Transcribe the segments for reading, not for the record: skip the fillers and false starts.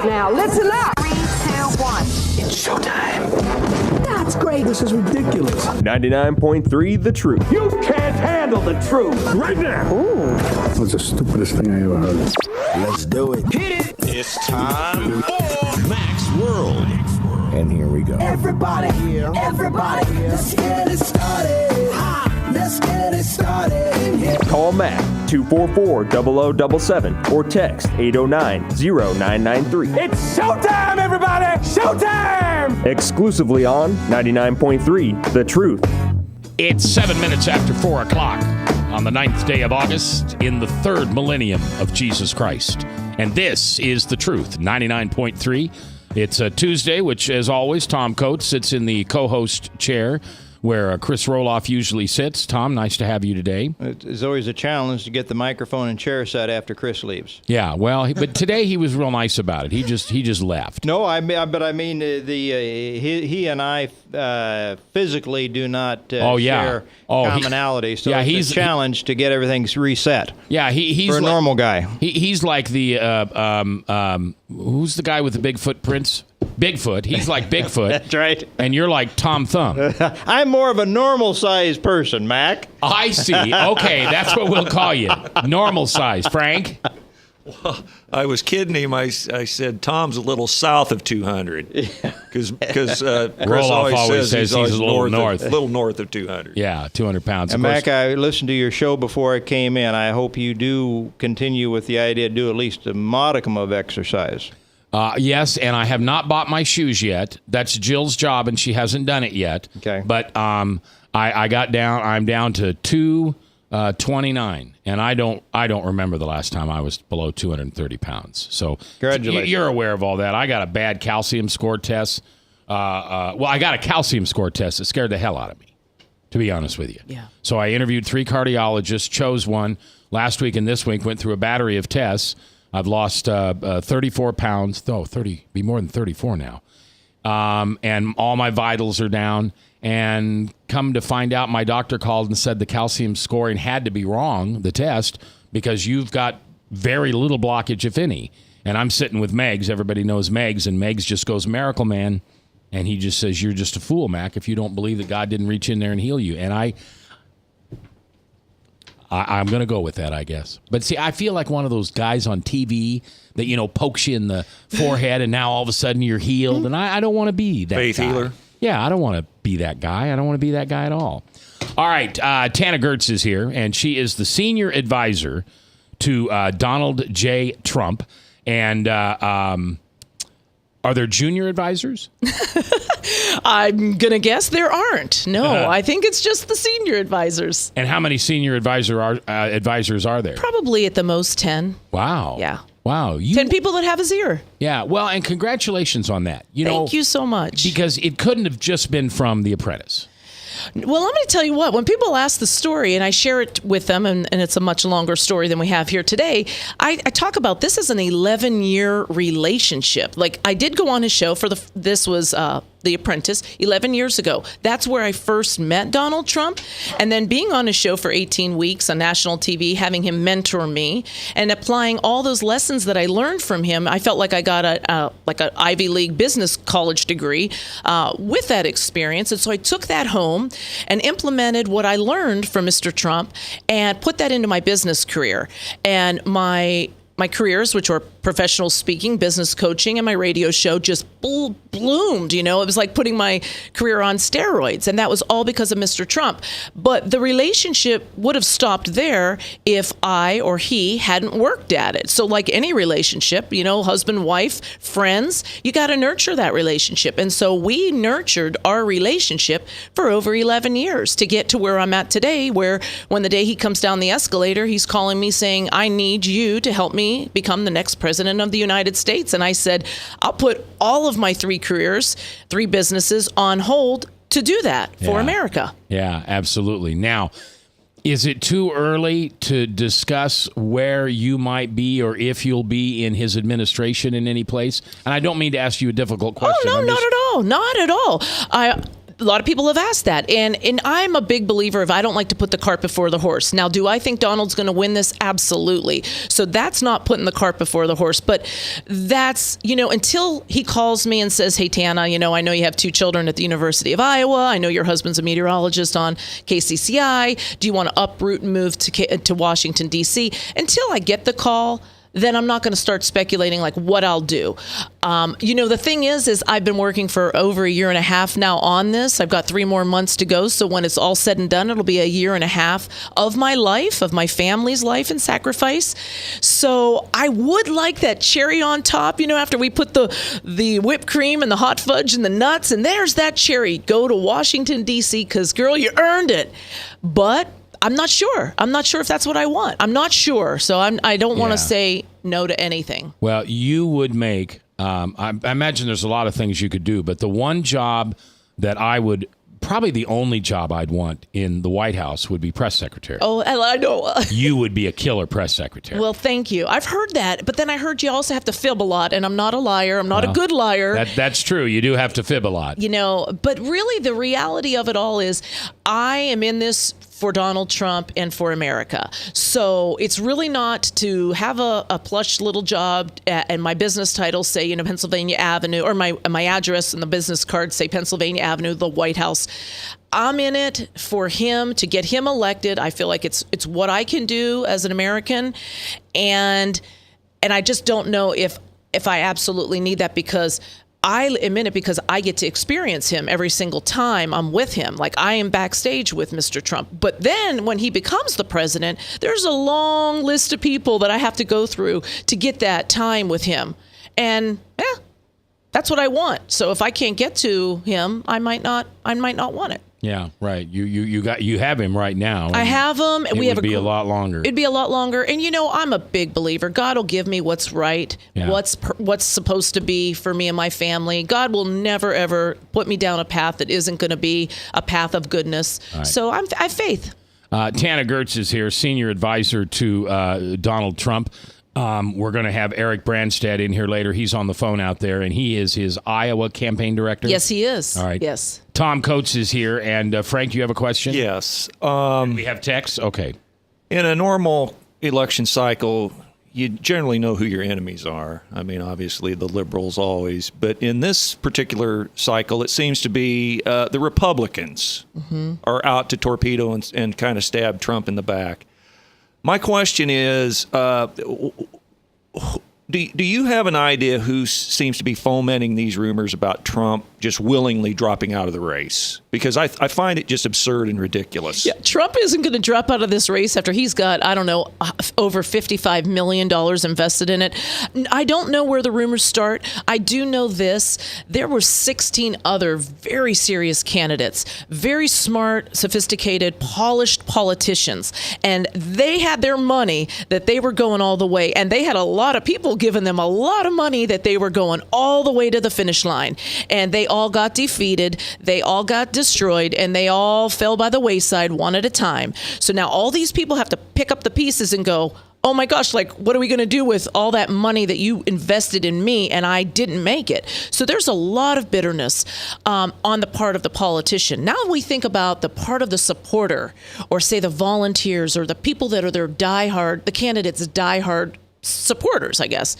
Now, listen up. 3, 2, 1. It's showtime. That's great. This is ridiculous. 99.3 The Truth. You can't handle the truth right now. Ooh. That's the stupidest thing I ever heard. Let's do it. Hit it. It's time for Mac's World. And here we go. Everybody, let's get it started. Let's get it started. Call Mac 244-0077 or text 809-0993. It's showtime, everybody! Showtime! Exclusively on 99.3 The Truth. It's 7 minutes after 4 o'clock on the 9th day of August in the third millennium of Jesus Christ. And this is The Truth, 99.3. It's a Tuesday, which, as always, Tom Coates sits in the co-host chair where Chris Roloff usually sits. Tom, nice to have you today. It's always a challenge to get the microphone and chair set after Chris leaves. Yeah, well, but today he was real nice about it. He just left. No, but I mean he and I physically do not share commonality. So it's a challenge to get everything reset. Yeah, he's for a normal guy. He's like the who's the guy with the big footprints? Bigfoot. He's like Bigfoot. That's right. And you're like Tom Thumb. I'm more of a normal-sized person, Mac. I see. Okay, that's what we'll call you. Normal size. Frank? Well, I was kidding him. I said Tom's a little south of 200 because Chris always says he's a little north of 200. Yeah, 200 pounds. And Mac, I listened to your show before I came in. I hope you do continue with the idea to do at least a modicum of exercise. Yes, and I have not bought my shoes yet. That's Jill's job, and she hasn't done it yet. Okay. But I got down. I'm down to 229, and I don't remember the last time I was below 230 pounds. So congratulations. You're aware of all that. I got a bad calcium score test. I got a calcium score test that scared the hell out of me, to be honest with you. Yeah. So I interviewed 3 cardiologists, chose one last week and this week, went through a battery of tests. I've lost 34 pounds. Be more than 34 now. And all my vitals are down. And come to find out, my doctor called and said the calcium scoring had to be wrong, the test, because you've got very little blockage, if any. And I'm sitting with Megs. Everybody knows Megs. And Megs just goes, "Miracle Man." And he just says, "You're just a fool, Mac, if you don't believe that God didn't reach in there and heal you." And I'm going to go with that, I guess. But see, I feel like one of those guys on TV that, pokes you in the forehead and now all of a sudden you're healed. And I don't want to be that faith guy. Healer? Yeah, I don't want to be that guy. I don't want to be that guy at all. All right, Tana Gertz is here, and she is the senior advisor to Donald J. Trump. And are there junior advisors? I'm going to guess there aren't. No, I think it's just the senior advisors. And how many senior advisors are there? Probably at the most 10. Wow. Yeah. Wow. 10 people that have his ear. Yeah. Well, and congratulations on that. Thank you so much. Because it couldn't have just been from The Apprentice. Well, I'm going to tell you what, when people ask the story and I share it with them, and it's a much longer story than we have here today, I talk about this as an 11-year relationship. Like, I did go on his show this was The Apprentice 11 years ago. That's where I first met Donald Trump. And then being on his show for 18 weeks on national TV, having him mentor me and applying all those lessons that I learned from him, I felt like I got an Ivy League business college degree with that experience. And so I took that home and implemented what I learned from Mr. Trump and put that into my business career. And my careers, which were professional speaking, business coaching, and my radio show just bloomed. It was like putting my career on steroids. And that was all because of Mr. Trump. But the relationship would have stopped there if I or he hadn't worked at it. So like any relationship, husband, wife, friends, you got to nurture that relationship. And so we nurtured our relationship for over 11 years to get to where I'm at today, where when the day he comes down the escalator, he's calling me saying, "I need you to help me become the next president of the United States." And I said, I'll put all of my 3 careers, 3 businesses on hold to do that for America. Yeah, absolutely. Now, is it too early to discuss where you might be or if you'll be in his administration in any place? And I don't mean to ask you a difficult question. Oh, no, not at all. Not at all. A lot of people have asked that. And I'm a big believer of I don't like to put the cart before the horse. Now, do I think Donald's going to win this? Absolutely. So that's not putting the cart before the horse. But that's, until he calls me and says, hey, Tana, I know you have 2 children at the University of Iowa. I know your husband's a meteorologist on KCCI. Do you want to uproot and move to Washington, D.C.? Until I get the call, then I'm not going to start speculating like what I'll do. The thing is I've been working for over a year and a half now on this. I've got 3 more months to go. So when it's all said and done, it'll be a year and a half of my life, of my family's life and sacrifice. So I would like that cherry on top, after we put the whipped cream and the hot fudge and the nuts, and there's that cherry. Go to Washington, D.C., because, girl, you earned it. But I'm not sure. I'm not sure if that's what I want. I'm not sure. So I don't want to say no to anything. Well, you would make, I imagine there's a lot of things you could do, but the one job that probably the only job I'd want in the White House would be press secretary. Oh, I know. You would be a killer press secretary. Well, thank you. I've heard that, but then I heard you also have to fib a lot, and I'm not a liar. I'm not a good liar. That's true. You do have to fib a lot. But really the reality of it all is I am in this for Donald Trump and for America. So it's really not to have a plush little job and my business title say, Pennsylvania Avenue, or my address and the business card say Pennsylvania Avenue, the White House. I'm in it for him, to get him elected. I feel like it's what I can do as an American. And I just don't know if I absolutely need that, because I am in it because I get to experience him every single time I'm with him. Like, I am backstage with Mr. Trump. But then when he becomes the president, there's a long list of people that I have to go through to get that time with him. And that's what I want. So if I can't get to him, I might not want it. Yeah, right. You have him right now. I have him. It would be a lot longer. It'd be a lot longer. And I'm a big believer. God will give me what's right, what's supposed to be for me and my family. God will never, ever put me down a path that isn't going to be a path of goodness. Right. So I have faith. Tana Gertz is here, senior advisor to Donald Trump. We're going to have Eric Branstad in here later. He's on the phone out there, and he is his Iowa campaign director. Yes, he is. All right. Yes. Tom Coates is here. And Frank, you have a question? Yes. We have text? Okay. In a normal election cycle, you generally know who your enemies are. I mean, obviously, the liberals always. But in this particular cycle, it seems to be the Republicans are out to torpedo and kind of stab Trump in the back. My question is, do you have an idea who seems to be fomenting these rumors about Trump just willingly dropping out of the race? Because I find it just absurd and ridiculous. Yeah, Trump isn't going to drop out of this race after he's got, over $55 million invested in it. I don't know where the rumors start. I do know this. There were 16 other very serious candidates, very smart, sophisticated, polished politicians. And they had their money that they were going all the way. And they had a lot of people giving them a lot of money that they were going all the way to the finish line. And they all got defeated. They all got destroyed, and they all fell by the wayside one at a time. So now all these people have to pick up the pieces and go, oh my gosh, like, what are we going to do with all that money that you invested in me and I didn't make it? So there's a lot of bitterness on the part of the politician. Now we think about the part of the supporter, or say the volunteers, or the people that are the candidates' diehard supporters, I guess.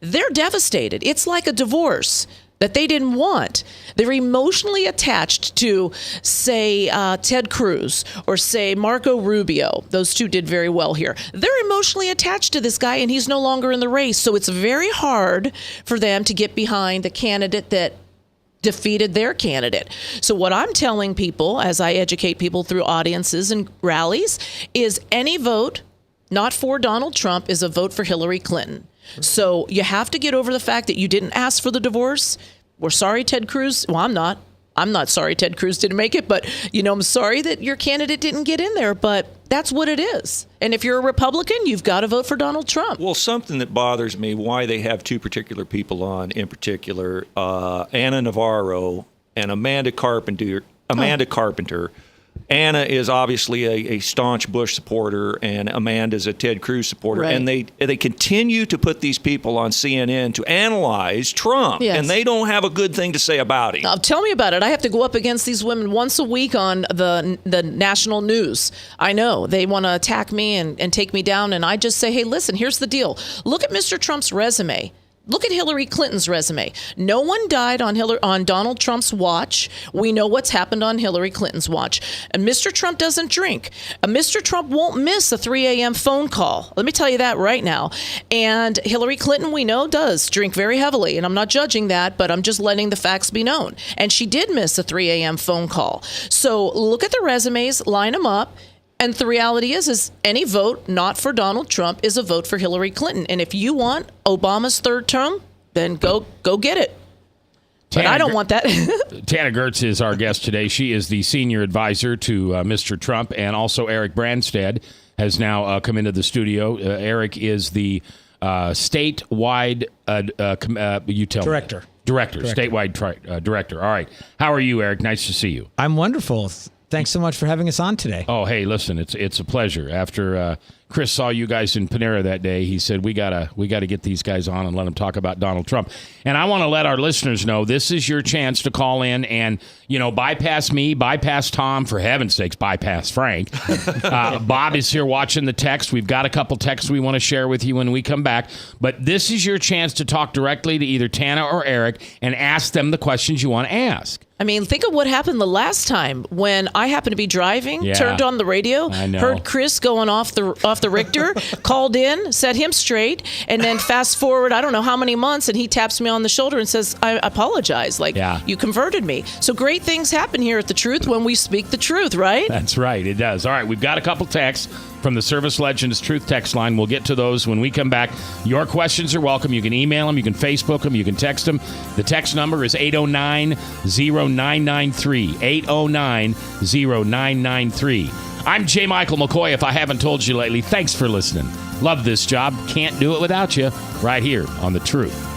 They're devastated. It's like a divorce that they didn't want. They're emotionally attached to, say, Ted Cruz, or say Marco Rubio. Those two did very well here. They're emotionally attached to this guy, and he's no longer in the race. So it's very hard for them to get behind the candidate that defeated their candidate. So what I'm telling people, as I educate people through audiences and rallies, is any vote not for Donald Trump is a vote for Hillary Clinton. So you have to get over the fact that you didn't ask for the divorce. We're sorry, Ted Cruz. Well, I'm not. I'm not sorry Ted Cruz didn't make it, but, I'm sorry that your candidate didn't get in there, but that's what it is. And if you're a Republican, you've got to vote for Donald Trump. Well, something that bothers me, why they have two particular people on, in particular, Ana Navarro and Amanda Carpenter, Anna is obviously a staunch Bush supporter, and Amanda's a Ted Cruz supporter. Right. And they continue to put these people on CNN to analyze Trump, and they don't have a good thing to say about him. Tell me about it. I have to go up against these women once a week on the national news. I know they want to attack me and take me down, and I just say, hey, listen, here's the deal. Look at Mr. Trump's resume. Look at Hillary Clinton's resume. No one died on Donald Trump's watch. We know what's happened on Hillary Clinton's watch. And Mr. Trump doesn't drink. Mr. Trump won't miss a 3 a.m. phone call. Let me tell you that right now. And Hillary Clinton, we know, does drink very heavily. And I'm not judging that, but I'm just letting the facts be known. And she did miss a 3 a.m. phone call. So look at the resumes, line them up. And the reality is any vote not for Donald Trump is a vote for Hillary Clinton. And if you want Obama's third term, then go get it. But I don't want that. Tana Gertz is our guest today. She is the senior advisor to Mr. Trump, and also Eric Branstad has now come into the studio. Eric is the statewide Director. Statewide director. All right. How are you, Eric? Nice to see you. I'm wonderful. Thanks so much for having us on today. Oh, hey, listen, it's a pleasure. After Chris saw you guys in Panera that day, he said we gotta get these guys on and let them talk about Donald Trump. And I want to let our listeners know this is your chance to call in and bypass me, bypass Tom, for heaven's sakes, bypass Frank. Bob is here watching the text. We've got a couple texts we want to share with you when we come back. But this is your chance to talk directly to either Tana or Eric and ask them the questions you want to ask. I mean, think of what happened the last time when I happened to be driving, turned on the radio, heard Chris going off the Richter, called in, set him straight, and then fast forward, I don't know how many months, and he taps me on the shoulder and says, I apologize. You converted me. So great things happen here at The Truth when we speak the truth, right? That's right. It does. All right. We've got a couple texts from the Service Legends Truth text line. We'll get to those when we come back. Your questions are welcome. You can email them. You can Facebook them. You can text them. The text number is 809-0993. 809-0993. I'm J. Michael McCoy. If I haven't told you lately, thanks for listening. Love this job. Can't do it without you. Right here on The Truth.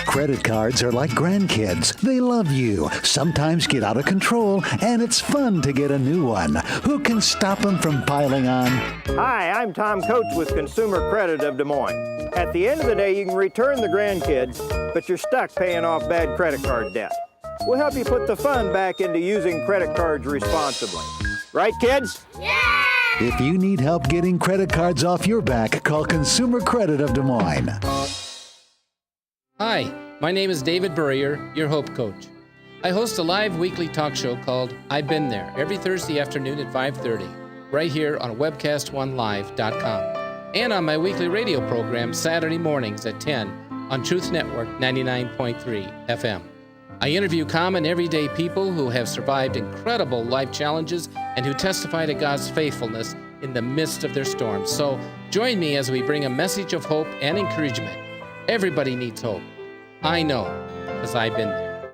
Credit cards are like grandkids. They love you, sometimes get out of control, and it's fun to get a new one. Who can stop them from piling on? Hi, I'm Tom Coates with Consumer Credit of Des Moines. At the end of the day, you can return the grandkids, but you're stuck paying off bad credit card debt. We'll help you put the fun back into using credit cards responsibly. Right, kids? Yeah! If you need help getting credit cards off your back, call Consumer Credit of Des Moines. Hi, my name is David Burrier, your Hope Coach. I host a live weekly talk show called I've Been There every Thursday afternoon at 5:30, right here on webcast1live.com, and on my weekly radio program Saturday mornings at 10 on Truth Network 99.3 FM. I interview common everyday people who have survived incredible life challenges and who testify to God's faithfulness in the midst of their storms. So join me as we bring a message of hope and encouragement. Everybody needs hope. I know, because I've been there.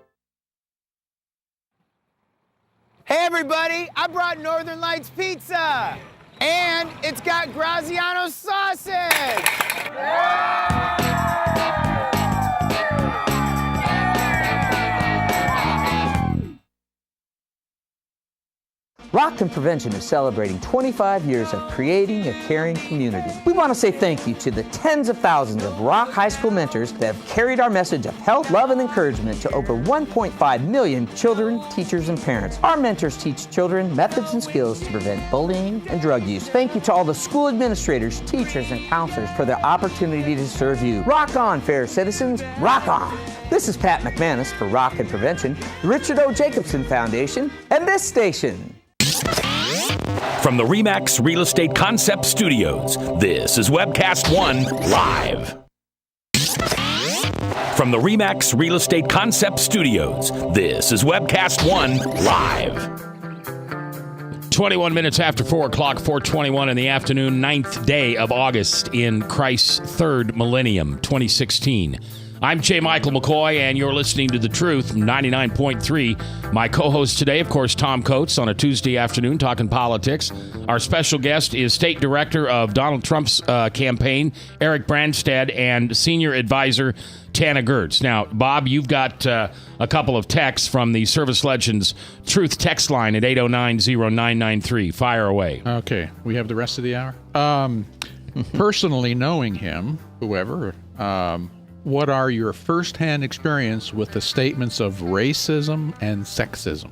Hey everybody, I brought Northern Lights Pizza! And it's got Graziano sausage! Rockton Prevention is celebrating 25 years of creating a caring community. We want to say thank you to the tens of thousands of Rock High School mentors that have carried our message of health, love, and encouragement to over 1.5 million children, teachers, and parents. Our mentors teach children methods and skills to prevent bullying and drug use. Thank you to all the school administrators, teachers, and counselors for their opportunity to serve you. Rock on, fair citizens, rock on! This is Pat McManus for Rockton Prevention, the Richard O. Jacobson Foundation, and this station. From the RE/MAX Real Estate Concept Studios, this is Webcast One Live. From the RE/MAX Real Estate Concept Studios, this is Webcast One Live. 21 minutes after 4 o'clock, 4:21 in the afternoon, 9th day of August in Christ's third millennium, 2016. I'm J. Michael McCoy, and you're listening to The Truth from 99.3. My co-host today, of course, Tom Coates, on a Tuesday afternoon talking politics. Our special guest is State Director of Donald Trump's campaign, Eric Branstad, and Senior Advisor, Tana Gertz. Now, Bob, you've got a couple of texts from the Service Legends Truth text line at 809-0993. Fire away. Okay. We have the rest of the hour. Personally knowing him, whoever... what are your first-hand experience with the statements of racism and sexism?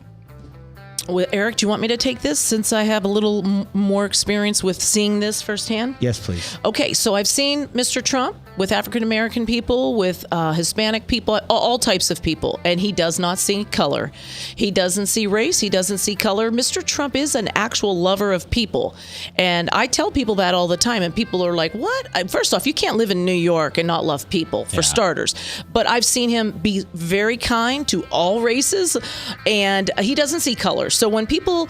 Well, Eric, do you want me to take this since I have a little more experience with seeing this firsthand? Yes, please. Okay, so I've seen Mr. Trump with African-American people, with Hispanic people, all types of people, and he does not see color. He doesn't see race. He doesn't see color. Mr. Trump is an actual lover of people, and I tell people that all the time, and people are like, what? First off, you can't live in New York and not love people, for starters, but I've seen him be very kind to all races, and he doesn't see color. So when people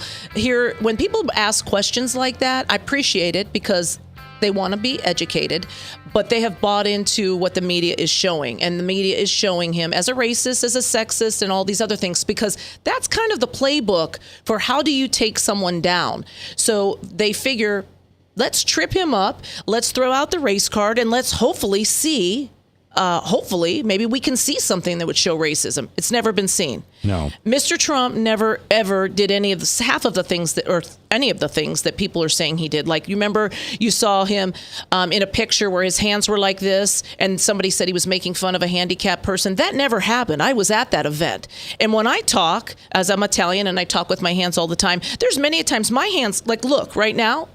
ask questions like that, I appreciate it because they want to be educated, but they have bought into what the media is showing. And the media is showing him as a racist, as a sexist, and all these other things, because that's kind of the playbook for how do you take someone down. So they figure, let's trip him up, let's throw out the race card, and let's hopefully see, maybe we can see something that would show racism. It's never been seen. No. Mr. Trump never, ever did any of the things that people are saying he did. Like, you remember you saw him in a picture where his hands were like this, and somebody said he was making fun of a handicapped person. That never happened. I was at that event. And when I talk, as I'm Italian and I talk with my hands all the time, there's many times my hands, like, look, right now,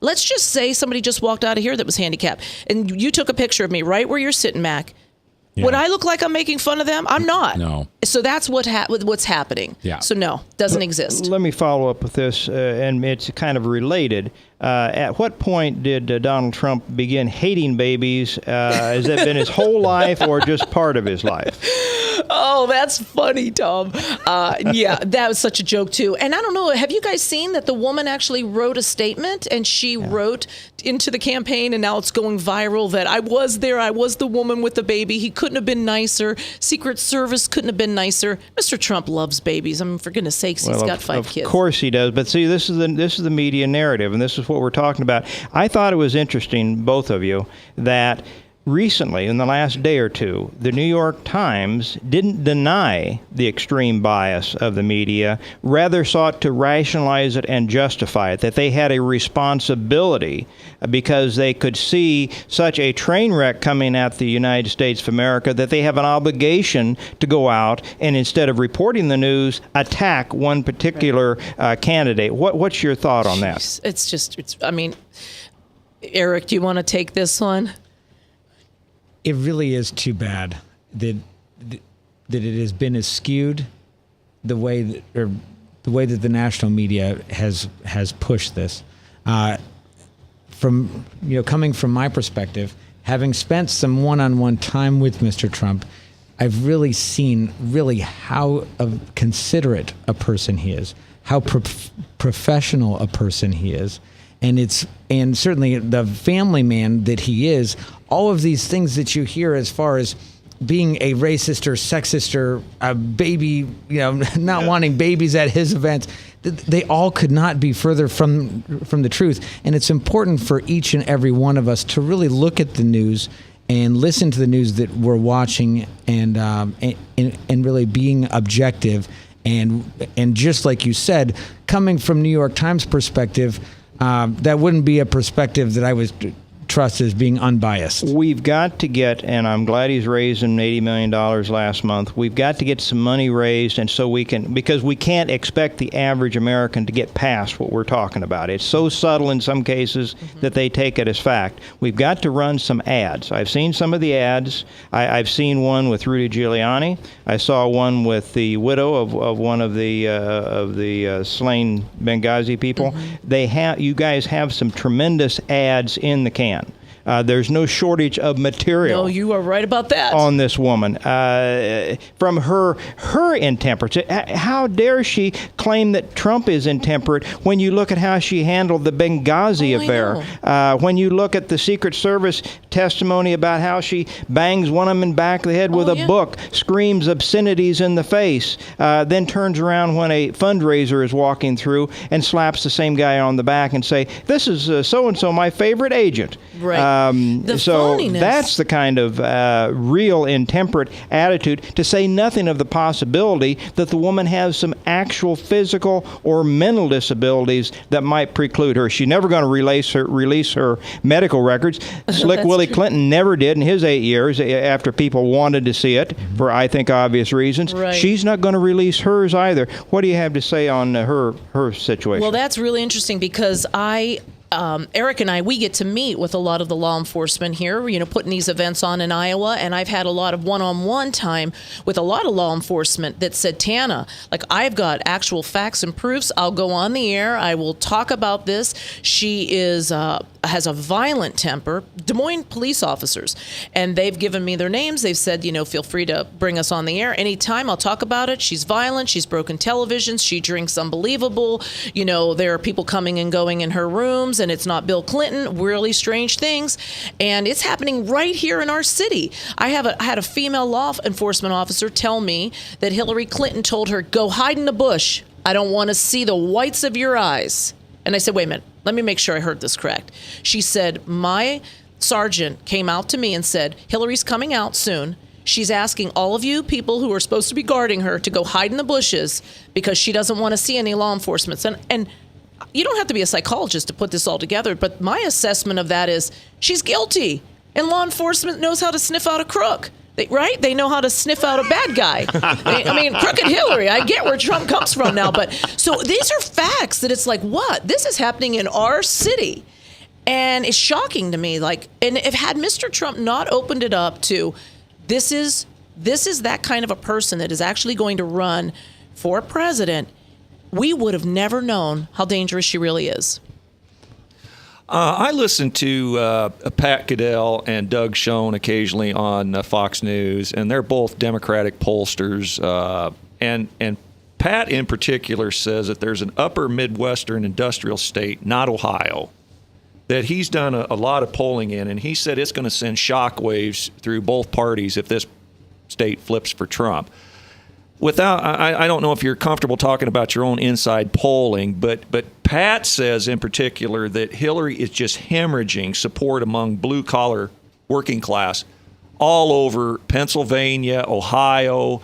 let's just say somebody just walked out of here that was handicapped, and you took a picture of me right where you're sitting, Mac. Yeah. Would I look like I'm making fun of them? I'm not. No. So that's what's happening. Yeah. So no, doesn't exist. Let me follow up with this, and it's kind of related. At what point did Donald Trump begin hating babies? Has that been his whole life or just part of his life? Oh, that's funny, Tom. Yeah, that was such a joke, too. And I don't know, have you guys seen that the woman actually wrote a statement, and she wrote into the campaign, and now it's going viral, that I was there, I was the woman with the baby, he couldn't have been nicer, Secret Service couldn't have been nicer. Mr. Trump loves babies. I mean, for goodness sakes, he's got 5 kids. Of course he does. But see, this is the media narrative, and this is what we're talking about. I thought it was interesting, both of you, that recently, in the last day or two, the New York Times didn't deny the extreme bias of the media, rather sought to rationalize it and justify it, that they had a responsibility because they could see such a train wreck coming at the United States of America that they have an obligation to go out and, instead of reporting the news, attack one particular candidate. What's your thought on that? I mean, Eric, do you want to take this one? It really is too bad that it has been as skewed the way that the national media has pushed this. From coming from my perspective, having spent some one-on-one time with Mr. Trump, I've really seen how considerate a person he is, how professional a person he is. And certainly the family man that he is, all of these things that you hear as far as being a racist or sexist or a baby, not wanting babies at his events, they all could not be further from the truth. And it's important for each and every one of us to really look at the news and listen to the news that we're watching, and really being objective. And just like you said, coming from New York Times perspective, that wouldn't be a perspective that I would trust as being unbiased. We've got to get, and I'm glad he's raising $80 million last month, we've got to get some money raised, and so we can, because we can't expect the average American to get past what we're talking about. It's so subtle in some cases that they take it as fact. We've got to run some ads. I've seen some of the ads. I've seen one with Rudy Giuliani. I saw one with the widow of one of the slain Benghazi people. You guys have some tremendous ads in the can. There's no shortage of material. No, you are right about that. On this woman. From her intemperance. How dare she claim that Trump is intemperate when you look at how she handled the Benghazi affair? When you look at the Secret Service testimony about how she bangs one of them in the back of the head with a book, screams obscenities in the face, then turns around when a fundraiser is walking through and slaps the same guy on the back and say, "This is so-and-so, my favorite agent." Right. So that's the kind of real intemperate attitude, to say nothing of the possibility that the woman has some actual physical or mental disabilities that might preclude her. She's never going to release her medical records. Slick Willie Clinton never did in his 8 years after people wanted to see it for, I think, obvious reasons. Right. She's not going to release hers either. What do you have to say on her situation? Well, that's really interesting because Eric and I, we get to meet with a lot of the law enforcement here, putting these events on in Iowa. And I've had a lot of one-on-one time with a lot of law enforcement that said, Tana, I've got actual facts and proofs. I'll go on the air. I will talk about this. She has a violent temper. Des Moines police officers. And they've given me their names. They've said, feel free to bring us on the air anytime. I'll talk about it. She's violent. She's broken televisions. She drinks unbelievable. There are people coming and going in her rooms. And it's not Bill Clinton, really strange things. And it's happening right here in our city. I had a female law enforcement officer tell me that Hillary Clinton told her, "Go hide in the bush. I don't want to see the whites of your eyes." And I said, wait a minute, let me make sure I heard this correct. She said, my sergeant came out to me and said, Hillary's coming out soon. She's asking all of you people who are supposed to be guarding her to go hide in the bushes because she doesn't want to see any law enforcement. And you don't have to be a psychologist to put this all together, but my assessment of that is she's guilty, and law enforcement knows how to sniff out a crook. Right? They know how to sniff out a bad guy. Crooked Hillary. I get where Trump comes from now, but so these are facts that it's like, what? This is happening in our city. And it's shocking to me. And if had Mr. Trump not opened it up to, this is that kind of a person that is actually going to run for president, we would have never known how dangerous she really is. I listen to Pat Goodell and Doug Schoen occasionally on Fox News, and they're both Democratic pollsters. And Pat in particular says that there's an upper Midwestern industrial state, not Ohio, that he's done a lot of polling in, and he said it's going to send shockwaves through both parties if this state flips for Trump. I don't know if you're comfortable talking about your own inside polling, but Pat says in particular that Hillary is just hemorrhaging support among blue-collar working class all over Pennsylvania, Ohio,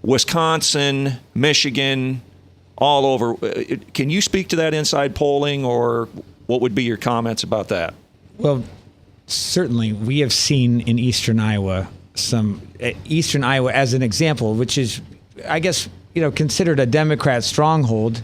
Wisconsin, Michigan, all over. Can you speak to that inside polling, or what would be your comments about that? Well, certainly we have seen in Eastern Iowa Eastern Iowa as an example, which is, I guess, considered a Democrat stronghold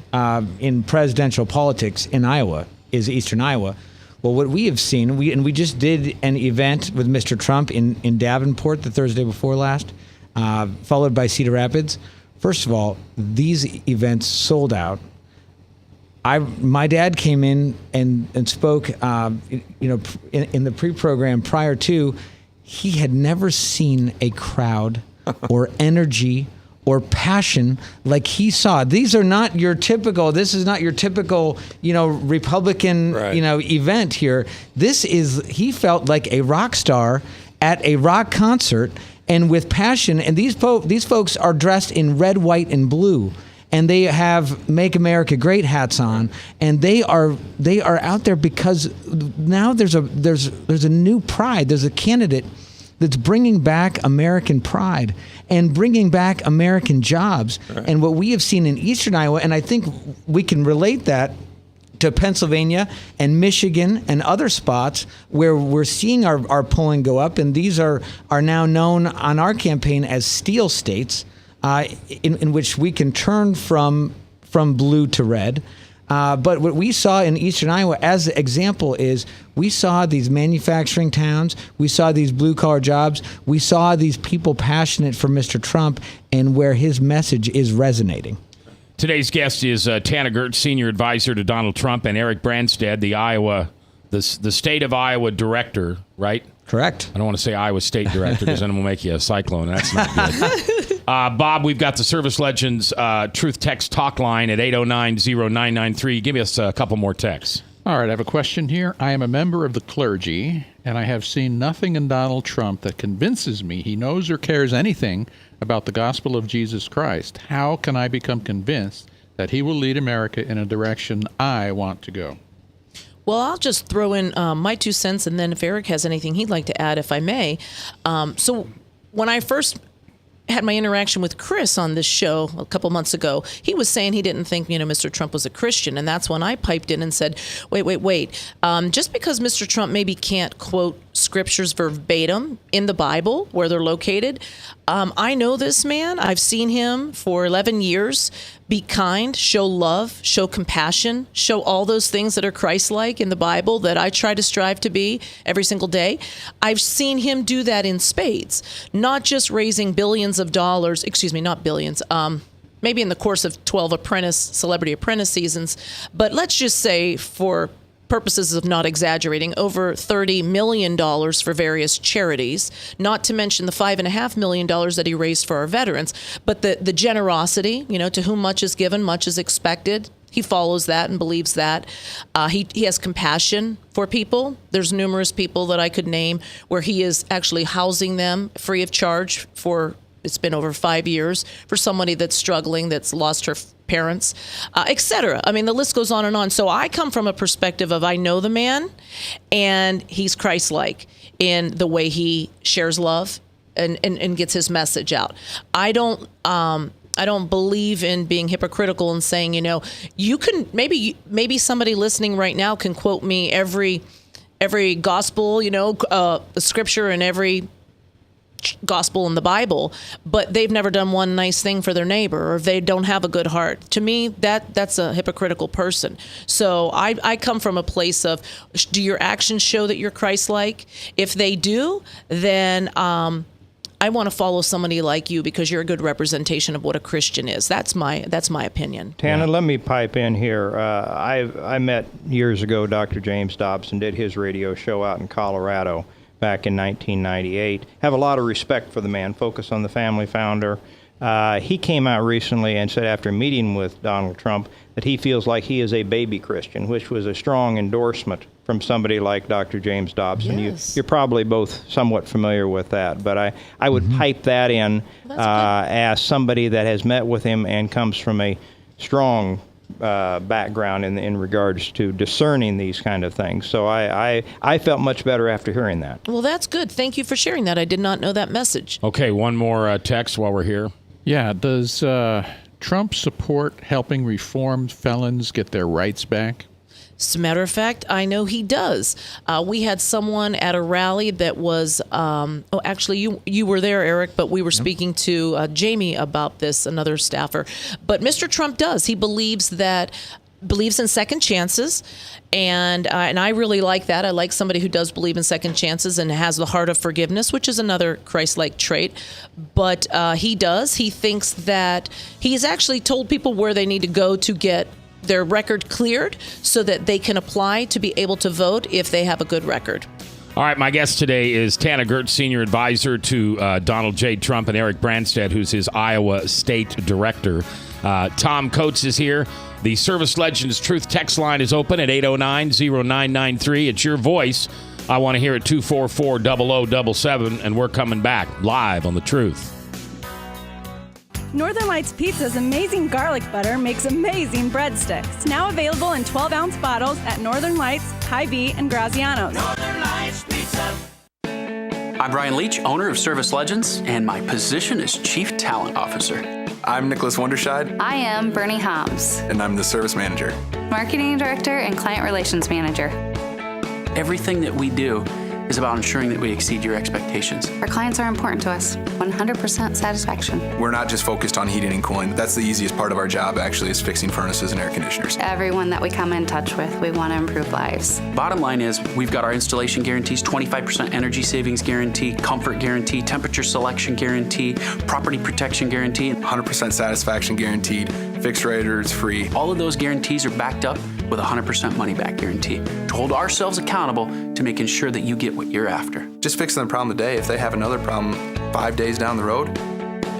in presidential politics in Iowa, is Eastern Iowa. Well, what we have seen, we just did an event with Mr. Trump in Davenport the Thursday before last, followed by Cedar Rapids. First of all, these events sold out. My dad came in and spoke, in the pre-program prior to. He had never seen a crowd or energy or passion like he saw. This is not your typical, Republican, event here. He felt like a rock star at a rock concert, and with passion. And these folks are dressed in red, white, and blue, and they have "Make America Great" hats on, and they are out there because now there's a new pride. There's a candidate that's bringing back American pride and bringing back American jobs. Right. And what we have seen in Eastern Iowa, and I think we can relate that to Pennsylvania and Michigan and other spots where we're seeing our polling go up, and these are now known on our campaign as steel states, in which we can turn from blue to red. But what we saw in Eastern Iowa as an example is we saw these manufacturing towns, we saw these blue-collar jobs, we saw these people passionate for Mr. Trump and where his message is resonating. Today's guest is Tana Gertz, senior advisor to Donald Trump, and Eric Branstad, the state of Iowa director, right? Correct. I don't want to say Iowa State director because then we'll make you a cyclone. That's not good. Bob, we've got the Service Legends Truth Text Talk line at 809-0993. Give us a couple more texts. All right, I have a question here. I am a member of the clergy, and I have seen nothing in Donald Trump that convinces me he knows or cares anything about the gospel of Jesus Christ. How can I become convinced that he will lead America in a direction I want to go? Well, I'll just throw in my 2 cents, and then if Eric has anything he'd like to add, if I may. So when I first had my interaction with Chris on this show a couple months ago, he was saying he didn't think, Mr. Trump was a Christian. And that's when I piped in and said, wait. Just because Mr. Trump maybe can't quote scriptures verbatim in the Bible where they're located, I know this man. I've seen him for 11 years be kind, show love, show compassion, show all those things that are Christ-like in the Bible that I try to strive to be every single day. I've seen him do that in spades, not just raising billions of dollars, not billions, maybe in the course of 12 Celebrity Apprentice seasons, but let's just say for purposes of not exaggerating, over $30 million for various charities, not to mention the $5.5 million that he raised for our veterans. But the generosity, to whom much is given, much is expected. He follows that and believes that. He has compassion for people. There's numerous people that I could name where he is actually housing them free of charge for, it's been over 5 years, for somebody that's struggling, that's lost her parents, etc. I mean, the list goes on and on. So I come from a perspective of I know the man, and he's Christ-like in the way he shares love and gets his message out. I don't believe in being hypocritical and saying, you can maybe somebody listening right now can quote me every gospel, scripture and every gospel in the Bible, but they've never done one nice thing for their neighbor, or they don't have a good heart. To me, that's a hypocritical person. So I come from a place of, do your actions show that you're Christ-like? If they do, then I want to follow somebody like you because you're a good representation of what a Christian is. That's my opinion. Tana, let me pipe in here. I met years ago Dr. James Dobson, did his radio show out in Colorado back in 1998. Have a lot of respect for the man, Focus on the Family founder. He came out recently and said after meeting with Donald Trump that he feels like he is a baby Christian, which was a strong endorsement from somebody like Dr. James Dobson. Yes. You're probably both somewhat familiar with that, but I would pipe that in as somebody that has met with him and comes from a strong background in regards to discerning these kind of things. So I felt much better after hearing that. Well, that's good. Thank you for sharing that. I did not know that message. Okay, one more text while we're here. Yeah, does Trump support helping reformed felons get their rights back? As a matter of fact, I know he does. We had someone at a rally that was, actually, you were there, Eric, but we were speaking to Jamie about this, another staffer. But Mr. Trump does. He believes in second chances, and I really like that. I like somebody who does believe in second chances and has the heart of forgiveness, which is another Christ-like trait. But he does. He thinks that he's actually told people where they need to go to get their record cleared so that they can apply to be able to vote if they have a good record. All right, my guest today is Tana Gertz, senior advisor to Donald J. Trump, and Eric Branstad, who's his Iowa State director. Tom Coates is here. The Service Legends Truth text line is open at 809-0993. It's your voice. I want to hear it 244-0077, and we're coming back live on The Truth. Northern Lights Pizza's amazing garlic butter makes amazing breadsticks. Now available in 12-ounce bottles at Northern Lights, Hy-Vee, and Graziano's. Northern Lights Pizza. I'm Brian Leach, owner of Service Legends, and my position is Chief Talent Officer. I'm Nicholas Wonderscheid. I am Bernie Hobbs, And I'm the Service Manager. Marketing Director and Client Relations Manager. Everything that we do is about ensuring that we exceed your expectations. Our clients are important to us. 100% satisfaction. We're not just focused on heating and cooling. That's the easiest part of our job, actually, is fixing furnaces and air conditioners. Everyone that we come in touch with, we want to improve lives. Bottom line is, we've got our installation guarantees, 25% energy savings guarantee, comfort guarantee, temperature selection guarantee, property protection guarantee. 100% satisfaction guaranteed, fixed rate or it's free. All of those guarantees are backed up with a 100% money back guarantee to hold ourselves accountable to making sure that you get what you're after. Just fixing the problem today. If they have another problem 5 days down the road,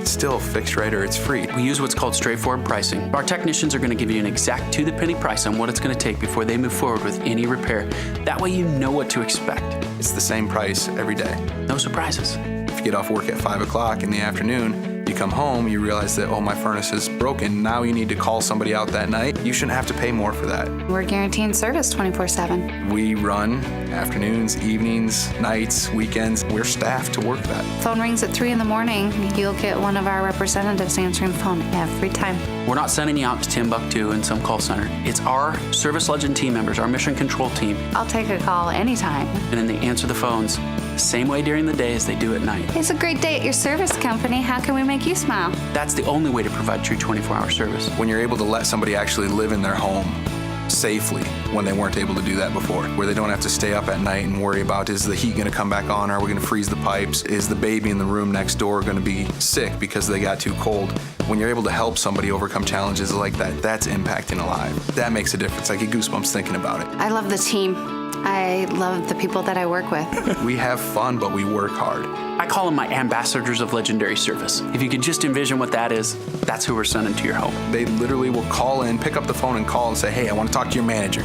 it's still fixed rate or it's free. We use what's called straightforward pricing. Our technicians are going to give you an exact to-the-penny price on what it's going to take before they move forward with any repair. That way you know what to expect. It's the same price every day. No surprises. If you get off work at 5 o'clock in the afternoon, you come home, you realize that, oh, my furnace is broken. Now you need to call somebody out that night. You shouldn't have to pay more for that. We're guaranteeing service 24/7. We run afternoons, evenings, nights, weekends. We're staffed to work that. Phone rings at 3 in the morning. You'll get one of our representatives answering the phone every time. We're not sending you out to Timbuktu in some call center. It's our Service Legend team members, our mission control team. I'll take a call anytime. And then they answer the phones the same way during the day as they do at night. It's a great day at your service company. How can we make you smile? That's the only way to provide true 24-hour service. When you're able to let somebody actually live in their home safely when they weren't able to do that before, where they don't have to stay up at night and worry about, is the heat going to come back on? Are we going to freeze the pipes? Is the baby in the room next door going to be sick because they got too cold? When you're able to help somebody overcome challenges like that, that's impacting a life. That makes a difference. I get goosebumps thinking about it. I love the team. I love the people that I work with. We have fun, but we work hard. I call them my ambassadors of legendary service. If you can just envision what that is, that's who we're sending to your home. They literally will call in, pick up the phone and call and say, hey, I want to talk to your manager.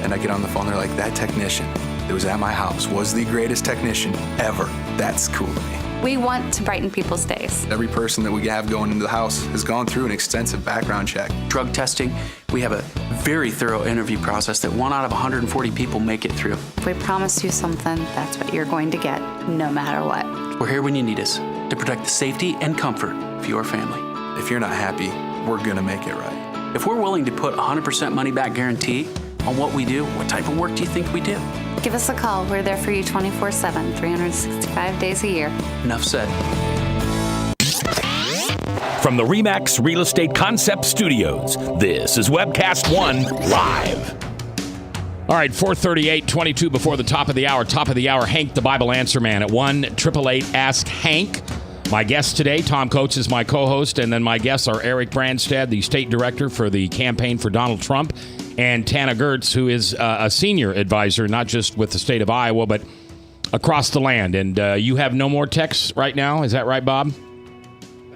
And I get on the phone, they're like, that technician that was at my house was the greatest technician ever. That's cool to me. We want to brighten people's days. Every person that we have going into the house has gone through an extensive background check. Drug testing, we have a very thorough interview process that 1 out of 140 people make it through. If we promise you something, that's what you're going to get, no matter what. We're here when you need us to protect the safety and comfort of your family. If you're not happy, we're gonna make it right. If we're willing to put 100% money back guarantee on what we do, what type of work do you think we do? Give us a call. We're there for you 24/7, 365 days a year. Enough said. From the RE/MAX Real Estate Concept Studios, this is Webcast One Live. All right, 4:38, 22 before the top of the hour. Top of the hour, Hank, the Bible Answer Man at 1-888-ASK-HANK. My guest today, Tom Coates, is my co-host, and then my guests are Eric Branstad, the state director for the campaign for Donald Trump, and Tana Gertz, who is a senior advisor, not just with the state of Iowa, but across the land. And you have no more texts right now. Is that right, Bob?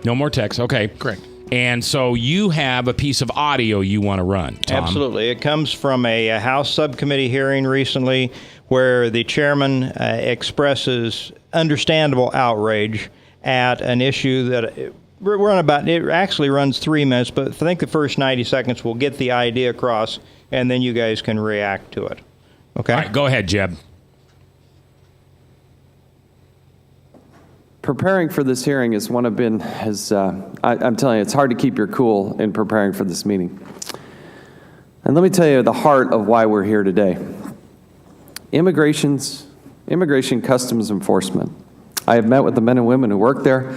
No more texts. Okay. Correct. And so you have a piece of audio you want to run, Tom. Absolutely. It comes from a House subcommittee hearing recently where the chairman expresses understandable outrage at an issue that we're on about. It actually runs 3 minutes, but I think the first 90 seconds will get the idea across, and then you guys can react to it. Okay? All right, go ahead, Jeb. Preparing for this hearing is I'm telling you, it's hard to keep your cool in preparing for this meeting. And let me tell you the heart of why we're here today. Immigration Customs Enforcement. I have met with the men and women who work there,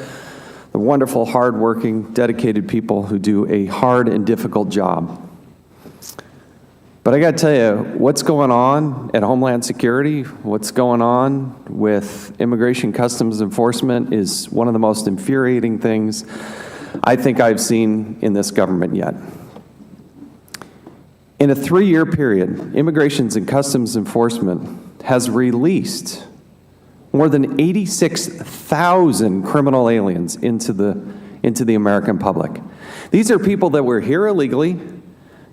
the wonderful, hard-working, dedicated people who do a hard and difficult job. But I got to tell you, what's going on at Homeland Security, what's going on with Immigration Customs Enforcement is one of the most infuriating things I think I've seen in this government yet. In a 3-year period, Immigration and Customs Enforcement has released more than 86,000 criminal aliens into the American public. These are people that were here illegally,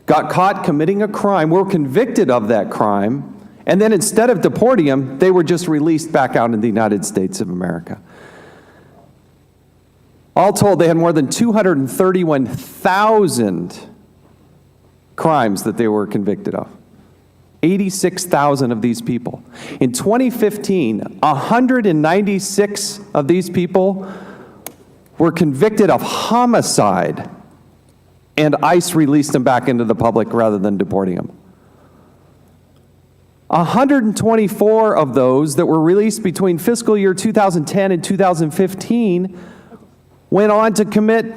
got caught committing a crime, were convicted of that crime, and then instead of deporting them, they were just released back out in the United States of America. All told, they had more than 231,000 crimes that they were convicted of. 86,000 of these people. In 2015, 196 of these people were convicted of homicide, and ICE released them back into the public rather than deporting them. 124 of those that were released between fiscal year 2010 and 2015 went on to commit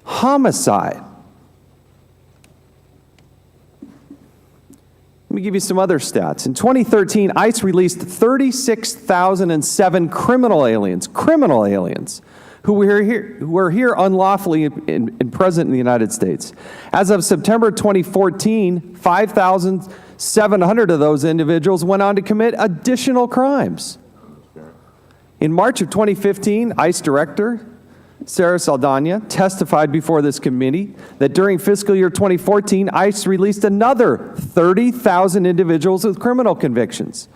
homicide. Let me give you some other stats. In 2013, ICE released 36,007 criminal aliens who were here unlawfully and present in the United States. As of September 2014, 5,700 of those individuals went on to commit additional crimes. In March of 2015, ICE Director Sarah Saldana testified before this committee that during fiscal year 2014, ICE released another 30,000 individuals with criminal convictions.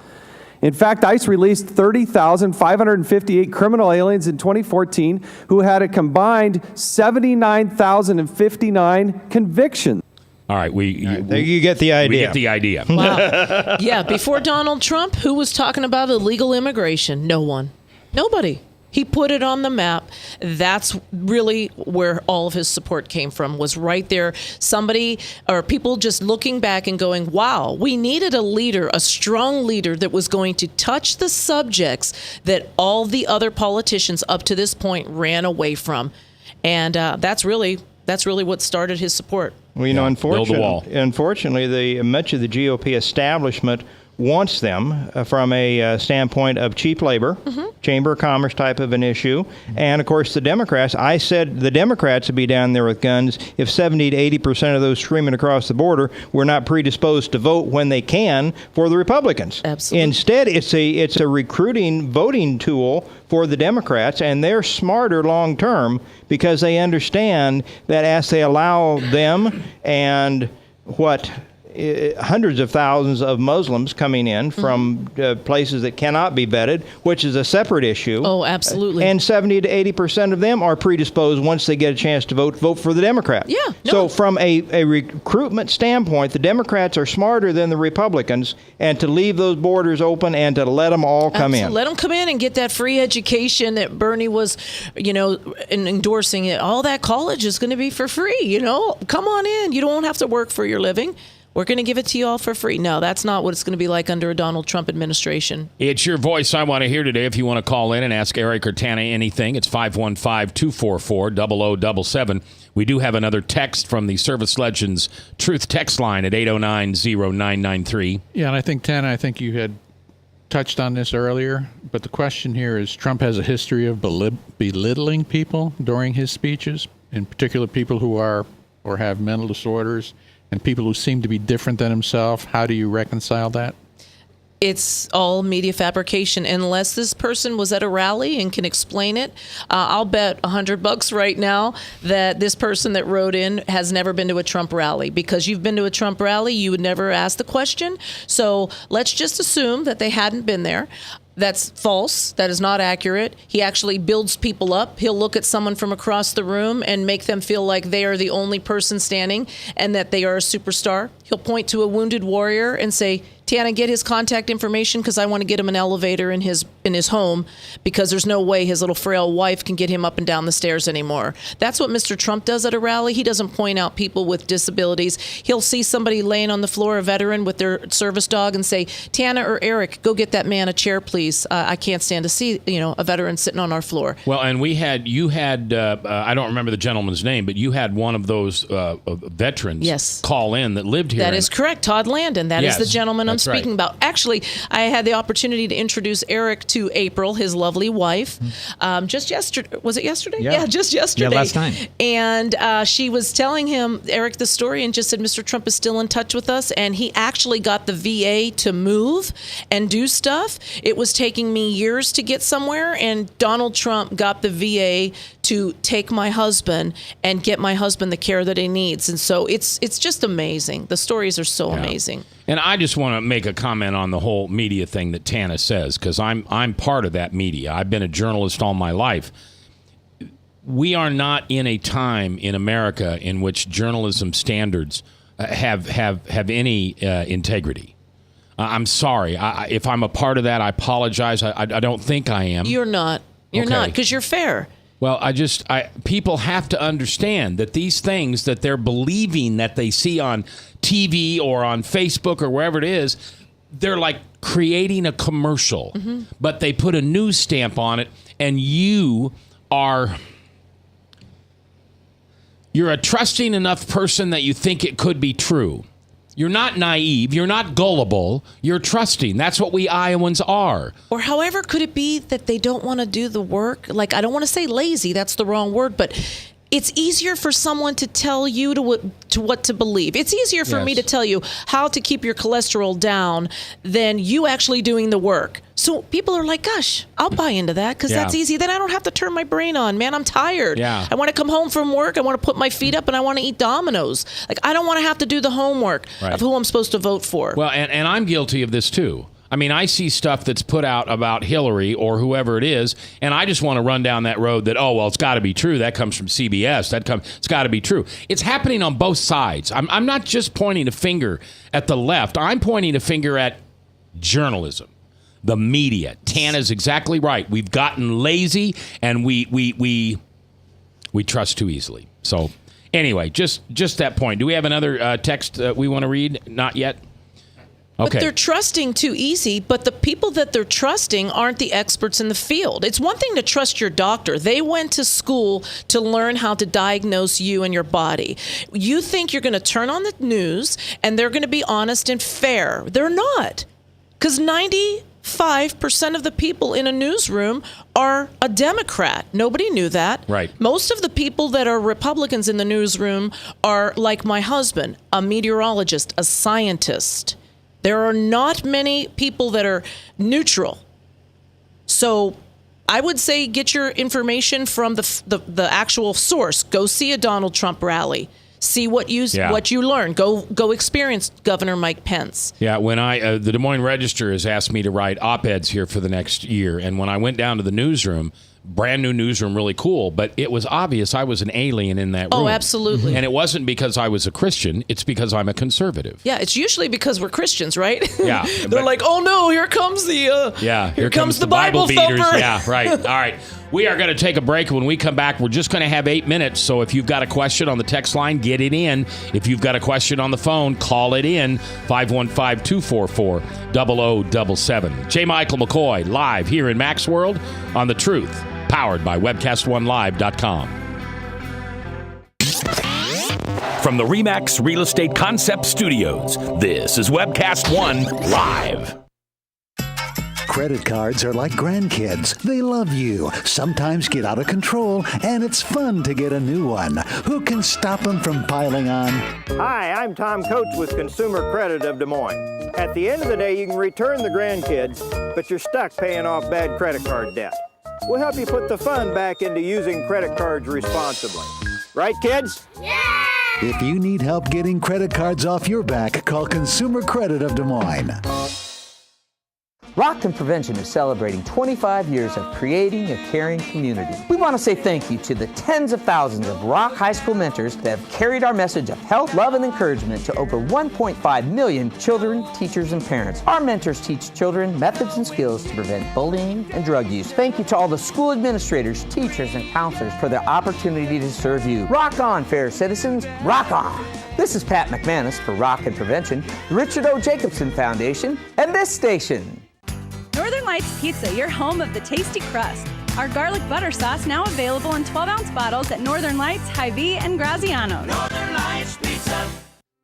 In fact, ICE released 30,558 criminal aliens in 2014 who had a combined 79,059 convictions. All right, you get the idea. We get the idea. Wow. Yeah, before Donald Trump, who was talking about illegal immigration? No one. Nobody. He put it on the map. That's really where all of his support came from, was right there. Somebody or people just looking back and going, wow, we needed a leader, a strong leader that was going to touch the subjects that all the other politicians up to this point ran away from. And that's really what started his support. Well, you know, unfortunately, much of the GOP establishment wants them from a standpoint of cheap labor, Chamber of Commerce type of an issue. And, of course, the Democrats, I said the Democrats would be down there with guns if 70 to 80% of those streaming across the border were not predisposed to vote when they can for the Republicans. Absolutely. Instead, it's a recruiting voting tool for the Democrats, and they're smarter long term because they understand that as they allow them and hundreds of thousands of Muslims coming in from places that cannot be vetted, which is a separate issue. Oh, absolutely. And 70 to 80% of them are predisposed once they get a chance to vote for the Democrat. Yeah. No. So from a recruitment standpoint, the Democrats are smarter than the Republicans, and to leave those borders open and to let them all come in. Let them come in and get that free education that Bernie was, endorsing it. All that college is going to be for free, Come on in. You don't have to work for your living. We're going to give it to you all for free. No, that's not what it's going to be like under a Donald Trump administration. It's your voice I want to hear today. If you want to call in and ask Eric or Tana anything, it's 515-244-0077. We do have another text from the Service Legends Truth text line at 809-0993. Yeah, and I think, Tana, you had touched on this earlier, but the question here is Trump has a history of belittling people during his speeches, in particular people who are or have mental disorders, and people who seem to be different than himself. How do you reconcile that? It's all media fabrication. Unless this person was at a rally and can explain it, I'll bet $100 right now that this person that wrote in has never been to a Trump rally. Because you've been to a Trump rally, you would never ask the question. So let's just assume that they hadn't been there. That's false. That is not accurate. He actually builds people up. He'll look at someone from across the room and make them feel like they are the only person standing and that they are a superstar. He'll point to a wounded warrior and say, Tiana, get his contact information because I want to get him an elevator in his home because there's no way his little frail wife can get him up and down the stairs anymore. That's what Mr. Trump does at a rally. He doesn't point out people with disabilities. He'll see somebody laying on the floor, a veteran with their service dog, and say, Tiana or Eric, go get that man a chair, please. I can't stand to see a veteran sitting on our floor. Well, and you had I don't remember the gentleman's name, but you had one of those veterans call in that lived here. That is correct. Todd Landon. That is the gentleman I'm speaking about. Actually, I had the opportunity to introduce Eric to April, his lovely wife, just yesterday. Was it yesterday? Yeah, just yesterday. Yeah, last night. And she was telling him, Eric, the story, and just said, Mr. Trump is still in touch with us. And he actually got the VA to move and do stuff. It was taking me years to get somewhere, and Donald Trump got the VA to take my husband and get my husband the care that he needs. And so it's just amazing. The stories are so amazing. And I just want to make a comment on the whole media thing that Tana says, because I'm part of that media. I've been a journalist all my life. We are not in a time in America in which journalism standards have any integrity. I'm sorry. If I'm a part of that, I apologize. I don't think I am. You're not. You're Okay. not, because you're fair. Well, people have to understand that these things that they're believing that they see on TV or on Facebook or wherever it is, they're like creating a commercial, but they put a news stamp on it, and you're a trusting enough person that you think it could be true. You're not naive. You're not gullible. You're trusting. That's what we Iowans are. Or however could it be that they don't want to do the work? Like, I don't want to say lazy. That's the wrong word. But it's easier for someone to tell you to what to believe. It's easier for me to tell you how to keep your cholesterol down than you actually doing the work. So people are like, gosh, I'll buy into that because that's easy. Then I don't have to turn my brain on. Man, I'm tired. Yeah. I want to come home from work. I want to put my feet up and I want to eat Domino's. Like, I don't want to have to do the homework of who I'm supposed to vote for. Well, and I'm guilty of this too. I mean, I see stuff that's put out about Hillary or whoever it is, and I just want to run down that road that, oh, well, it's got to be true. That comes from CBS. It's got to be true. It's happening on both sides. I'm not just pointing a finger at the left. I'm pointing a finger at journalism, the media. Tana's exactly right. We've gotten lazy, and we trust too easily. So anyway, just that point. Do we have another text we want to read? Not yet? But they're trusting too easy, but the people that they're trusting aren't the experts in the field. It's one thing to trust your doctor. They went to school to learn how to diagnose you and your body. You think you're going to turn on the news and they're going to be honest and fair. They're not. Because 95% of the people in a newsroom are a Democrat. Nobody knew that. Right. Most of the people that are Republicans in the newsroom are like my husband, a meteorologist, a scientist. There are not many people that are neutral. So I would say get your information from the actual source. Go see a Donald Trump rally. See what you learn. Go experience Governor Mike Pence. Yeah, when the Des Moines Register has asked me to write op-eds here for the next year, and when I went down to the newsroom, brand new newsroom, really cool, but it was obvious I was an alien in that room. Oh, absolutely. And it wasn't because I was a Christian, it's because I'm a conservative. Yeah, it's usually because we're Christians, right? Yeah. They're like, oh no, here comes the here comes the Bible thumper. beaters. Yeah, right. All right. We are going to take a break. When we come back, we're just going to have 8 minutes. So if you've got a question on the text line, get it in. If you've got a question on the phone, call it in. 515-244-0077. J. Michael McCoy, live here in Mac's World on The Truth, powered by WebcastOneLive.com. From the RE/MAX Real Estate Concept Studios, this is Webcast One Live. Credit cards are like grandkids. They love you, sometimes get out of control, and it's fun to get a new one. Who can stop them from piling on? Hi, I'm Tom Coates with Consumer Credit of Des Moines. At the end of the day, you can return the grandkids, but you're stuck paying off bad credit card debt. We'll help you put the fun back into using credit cards responsibly. Right, kids? Yeah! If you need help getting credit cards off your back, call Consumer Credit of Des Moines. Rockton Prevention is celebrating 25 years of creating a caring community. We want to say thank you to the tens of thousands of Rock High School mentors that have carried our message of health, love, and encouragement to over 1.5 million children, teachers, and parents. Our mentors teach children methods and skills to prevent bullying and drug use. Thank you to all the school administrators, teachers, and counselors for their opportunity to serve you. Rock on, fair citizens. Rock on. This is Pat McManus for Rockton Prevention, the Richard O. Jacobson Foundation, and this station. Northern Lights Pizza, your home of the tasty crust. Our garlic butter sauce now available in 12-ounce bottles at Northern Lights, Hy-Vee, and Graziano's. Northern Lights Pizza.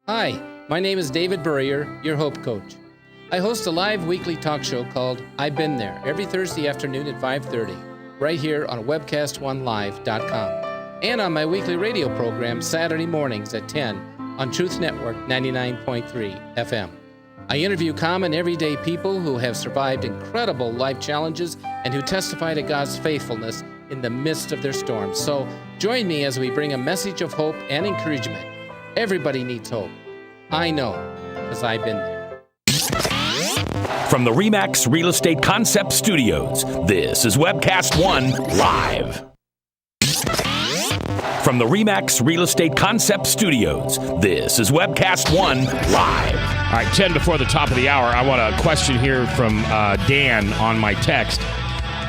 Hi, my name is David Burrier, your Hope Coach. I host a live weekly talk show called I've Been There every Thursday afternoon at 5:30, right here on WebcastOneLive.com, and on my weekly radio program Saturday mornings at 10 on Truth Network 99.3 FM. I interview common everyday people who have survived incredible life challenges and who testify to God's faithfulness in the midst of their storms. So join me as we bring a message of hope and encouragement. Everybody needs hope. I know, because I've been there. From the RE/MAX Real Estate Concept Studios, this is Webcast One Live. From the RE/MAX Real Estate Concept Studios, this is Webcast One Live. All right, 10 before the top of the hour, I want a question here from Dan on my text.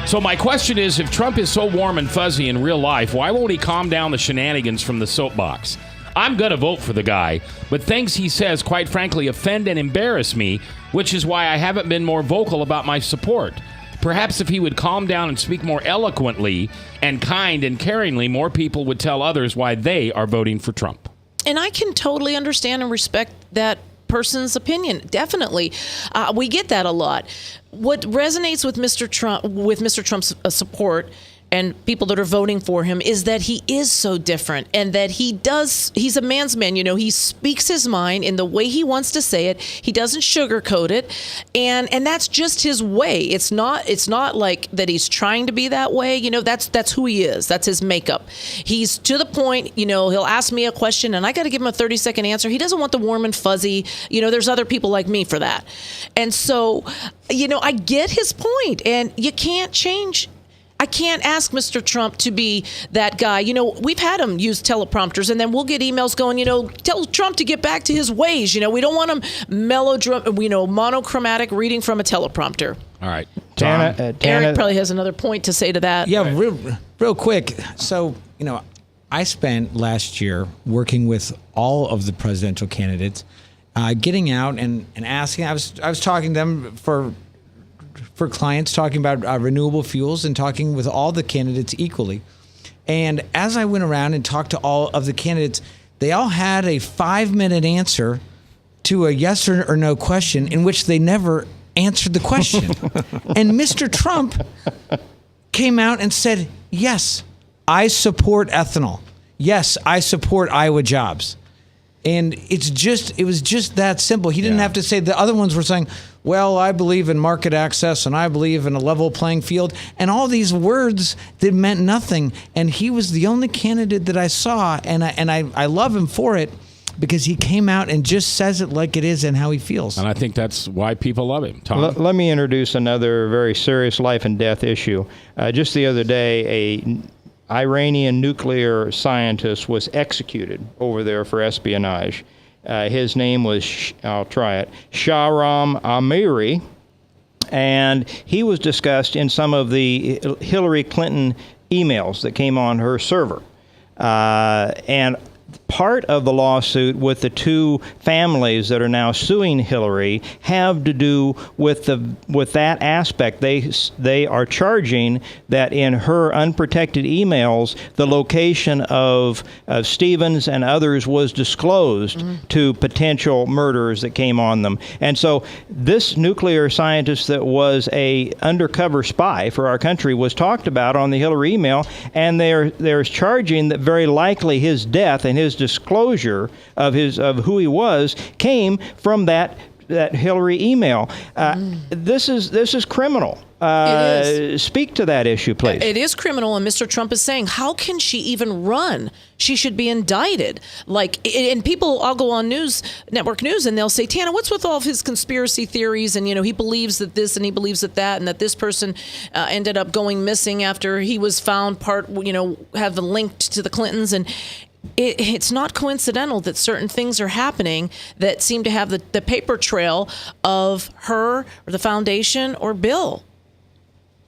So my question is, if Trump is so warm and fuzzy in real life, why won't he calm down the shenanigans from the soapbox? I'm going to vote for the guy, but things he says, quite frankly, offend and embarrass me, which is why I haven't been more vocal about my support. Perhaps if he would calm down and speak more eloquently and kind and caringly, more people would tell others why they are voting for Trump. And I can totally understand and respect that person's opinion. Definitely. We get that a lot. What resonates with Mr. Trump's support and people that are voting for him is that he is so different, and that he's a man's man. He speaks his mind in the way he wants to say it. He doesn't sugarcoat it. And that's just his way. It's not like that he's trying to be that way. That's who he is. That's his makeup. He's to the point, he'll ask me a question and I got to give him a 30-second answer. He doesn't want the warm and fuzzy. There's other people like me for that. And so, I get his point, and you can't change. I can't ask Mr. Trump to be that guy. We've had him use teleprompters, and then we'll get emails going, tell Trump to get back to his ways. We don't want him monochromatic reading from a teleprompter. All right. Eric probably has another point to say to that. Yeah, real quick. So, I spent last year working with all of the presidential candidates, getting out and asking. I was talking to them for clients, talking about renewable fuels and talking with all the candidates equally. And as I went around and talked to all of the candidates, they all had a 5-minute answer to a yes or no question in which they never answered the question. And Mr. Trump came out and said, yes, I support ethanol. Yes, I support Iowa jobs. And it was just that simple. He didn't have to say, the other ones were saying, well, I believe in market access and I believe in a level playing field, and all these words that meant nothing. And he was the only candidate that I saw, and I love him for it, because he came out and just says it like it is and how he feels. And I think that's why people love him. Tom? Let me introduce another very serious life and death issue. Just the other day, a Iranian nuclear scientist was executed over there for espionage. His name was, Shahram Amiri, and he was discussed in some of the Hillary Clinton emails that came on her server. And part of the lawsuit with the two families that are now suing Hillary have to do with that aspect. They are charging that in her unprotected emails, the location of Stevens and others was disclosed to potential murderers that came on them. And so this nuclear scientist that was a undercover spy for our country was talked about on the Hillary email, and they're charging that very likely his death and his disclosure of who he was came from that Hillary email. This is criminal. It is. Speak to that issue, please. It is criminal, and Mr. Trump is saying, how can she even run? She should be indicted. And people, I'll go on network news, and they'll say, Tana, what's with all of his conspiracy theories? And, he believes that this and he believes that, and that this person ended up going missing after he was found have linked to the Clintons. And it's not coincidental that certain things are happening that seem to have the paper trail of her or the foundation or Bill.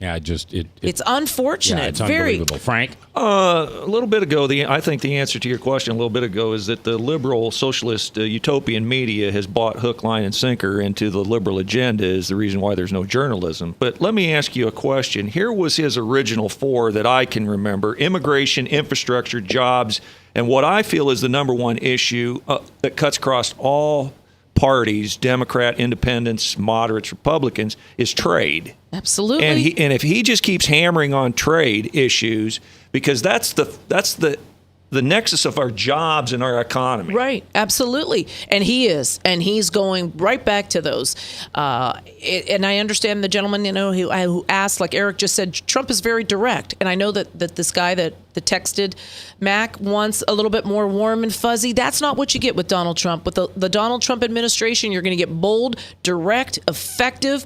Yeah, it's unfortunate. Yeah, it's unbelievable. Frank? A little bit ago, I think the answer to your question a little bit ago is that the liberal socialist utopian media has bought hook, line, and sinker into the liberal agenda is the reason why there's no journalism. But let me ask you a question. Here was his original four that I can remember: immigration, infrastructure, jobs, and what I feel is the number one issue that cuts across all parties, Democrat, independents, moderates, Republicans, is trade. Absolutely. And if he just keeps hammering on trade issues, because that's the nexus of our jobs and our economy. Right. Absolutely. And he's going right back to those. And I understand the gentleman, who asked, like Eric just said, Trump is very direct. And I know that this guy that texted Mac wants a little bit more warm and fuzzy. That's not what you get with Donald Trump. With the Donald Trump administration, you're going to get bold, direct, effective.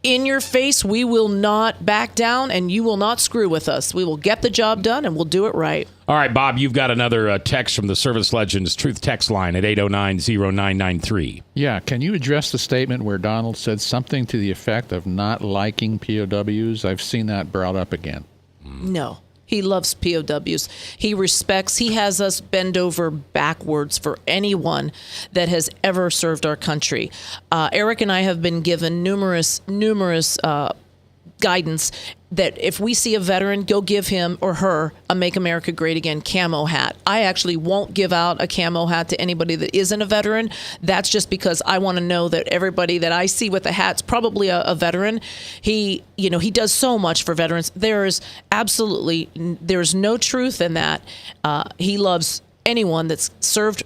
in your face. We will not back down, and you will not screw with us. We will get the job done, and we'll do it right. All right, Bob, you've got another text from the Service Legends Truth text line at 809-0993. Yeah, can you address the statement where Donald said something to the effect of not liking POWs? I've seen that brought up again. No. He loves POWs. He respects. He has us bend over backwards for anyone that has ever served our country. Eric and I have been given numerous guidance that if we see a veteran, go give him or her a Make America Great Again camo hat. I actually won't give out a camo hat to anybody that isn't a veteran. That's just because I want to know that everybody that I see with a hat's probably a veteran. He does so much for veterans. There's no truth in that. He loves anyone that's served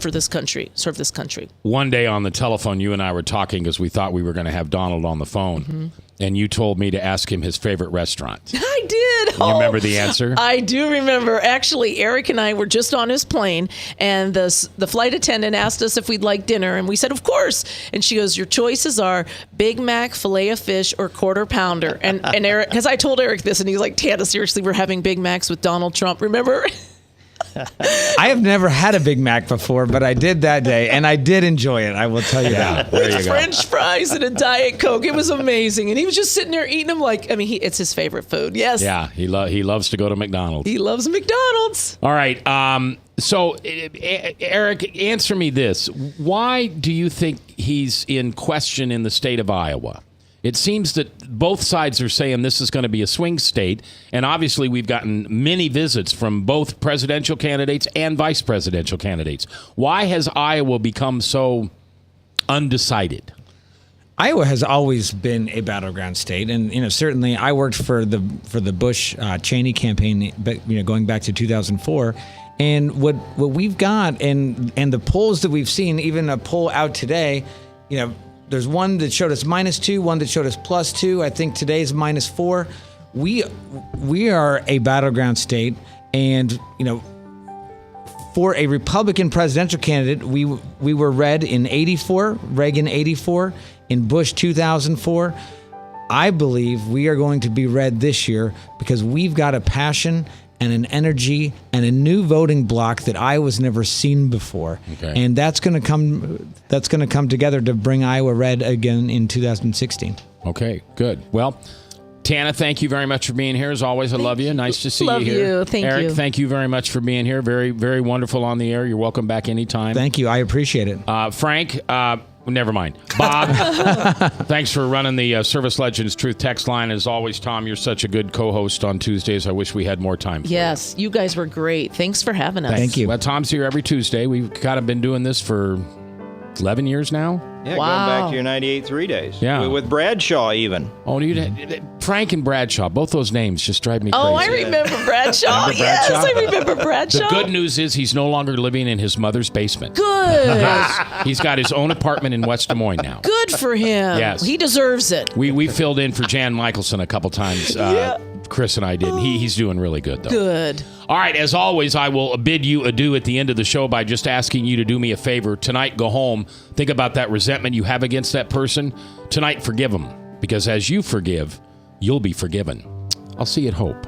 for this country, served this country. One day on the telephone, you and I were talking because we thought we were going to have Donald on the phone. Mm-hmm. And you told me to ask him his favorite restaurant. I did. You remember the answer? I do remember. Actually, Eric and I were just on his plane, and the flight attendant asked us if we'd like dinner, and we said, of course. And she goes, your choices are Big Mac, filet of fish, or quarter pounder. And Eric, because I told Eric this, and he's like, Tana, seriously, we're having Big Macs with Donald Trump. Remember? I have never had a Big Mac before, but I did that day, and I did enjoy it. I will tell you that. There you With go. French fries and a Diet Coke. It was amazing. And he was just sitting there eating them it's his favorite food. Yes. Yeah, he loves to go to McDonald's. He loves McDonald's. All right. So, Eric, answer me this. Why do you think he's in question in the state of Iowa? It seems that both sides are saying this is going to be a swing state, and obviously we've gotten many visits from both presidential candidates and vice presidential candidates. Why has Iowa become so undecided? Iowa has always been a battleground state, and certainly I worked for the Bush Cheney campaign, going back to 2004. And what we've got, and the polls that we've seen, even a poll out today, there's one that showed us -2, one that showed us +2. I think today's -4. We are a battleground state, and for a Republican presidential candidate, we were red in '84, Reagan '84, in Bush 2004. I believe we are going to be red this year because we've got a passion and an energy and a new voting bloc that Iowa's never seen before. Okay. And that's going to come together to bring Iowa red again in 2016. Okay, good. Well, Tana, thank you very much for being here. As always, I love you. Nice to see you here. Thank you. Eric, thank you very much for being here. Very, very wonderful on the air. You're welcome back anytime. Thank you. I appreciate it. Frank, never mind. Bob, thanks for running the Service Legends Truth text line. As always, Tom, you're such a good co-host on Tuesdays. I wish we had more time for Yes, you guys were great. Thanks for having us. Thank you. Well, Tom's here every Tuesday. We've kind of been doing this for 11 years now. Yeah, Wow. going back to your 98.3 days. Yeah. With Bradshaw even. Oh, Frank and Bradshaw, both those names just drive me crazy. Oh, I remember Bradshaw. Remember Yes, Bradshaw? I remember The Bradshaw. good news is he's no longer living in his mother's basement. Good. He's got his own apartment in West Des Moines now. Good for him. Yes. He deserves it. We filled in for Jan Michelson a couple times. Chris and I did. He's doing really good, though. Good. All right, as always, I will bid you adieu at the end of the show by just asking you to do me a favor. Tonight, go home. Think about that resentment you have against that person. Tonight, forgive them. Because as you forgive, you'll be forgiven. I'll see you at Hope.